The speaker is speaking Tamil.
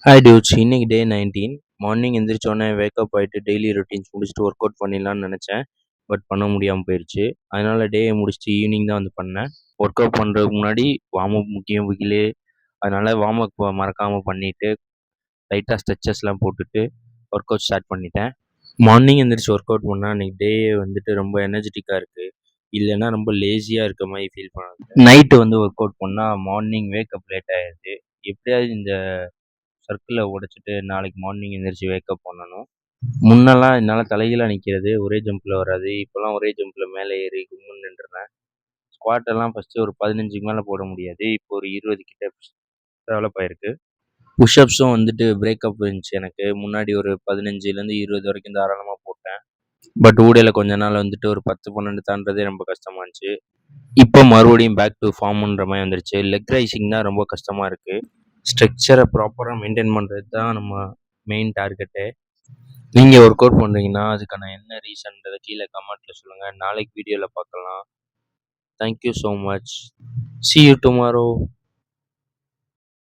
ஹாய் டியூட்ஸ், இன்னைக்கு டே 19. மார்னிங் எந்திரிச்சோடனே வேக்கப் ஆகிட்டு டெய்லி ரொட்டீன்ஸ் முடிச்சுட்டு ஒர்க் அவுட் பண்ணிடலான்னு நினச்சேன். பட் பண்ண முடியாமல் போயிடுச்சு. அதனால் டேயை முடிச்சுட்டு ஈவினிங் தான் வந்து பண்ணேன். ஒர்க் அவுட் பண்ணுறதுக்கு முன்னாடி வார்ம் அப் முக்கியம் வெயிலே. அதனால் வார்ம் அப் மறக்காமல் பண்ணிவிட்டு லைட்டாக ஸ்ட்ரெச்சஸ்லாம் போட்டுட்டு ஒர்க் அவுட் ஸ்டார்ட் பண்ணிட்டேன். மார்னிங் எந்திரிச்சு ஒர்க் அவுட் பண்ணால் அன்றைக்கி டே வந்துட்டு ரொம்ப எனர்ஜெட்டிக்காக இருக்குது. இல்லைன்னா ரொம்ப லேசியாக இருக்க மாதிரி ஃபீல் பண்ணுது. நைட்டு வந்து ஒர்க் அவுட் பண்ணால் மார்னிங் வேக்கப் லேட் ஆகிடுது. எப்படியாவது இந்த சர்க்கிளை உடைச்சிட்டு நாளைக்கு மார்னிங் எந்திரிச்சு வேக்கப் பண்ணணும். முன்னெல்லாம் என்னால் தலைகீழாக நிற்கிறது ஒரே ஜம்பில் வராது. இப்போல்லாம் ஒரே ஜம்பில் மேலே ஏறி கும்முன்னு நின்றுறேன். ஸ்குவாட் எல்லாம் ஃபஸ்ட்டு ஒரு 15க்கு மேலே போட முடியாது. இப்போ ஒரு 20 கிட்ட டெவலப் ஆகிருக்கு. புஷ்அப்ஸும் வந்துட்டு பிரேக்கப் இருந்துச்சு எனக்கு. முன்னாடி ஒரு 15லேருந்து 20 வரைக்கும் தாராளமாக போட்டேன். பட் ஊடையில் கொஞ்ச நாள் வந்துட்டு ஒரு 10 12 தாண்டதே ரொம்ப கஷ்டமாக இருந்துச்சு. இப்போ மறுபடியும் பேக் டு ஃபார்முன்ற மாதிரி வந்துருச்சு. லெக் ரைசிங் தான் ரொம்ப கஷ்டமாக இருக்குது. ஸ்ட்ரக்சரை ப்ராப்பராக மெயின்டைன் பண்ணுறது தான் நம்ம மெயின் டார்கெட்டு. நீங்கள் ஒர்க் அவுட் பண்ணுறீங்கன்னா அதுக்கான என்ன ரீசன்றதை கீழே கமெண்ட்டில் சொல்லுங்கள். நாளைக்கு வீடியோவில் பார்க்கலாம். Thank you so much. See you tomorrow.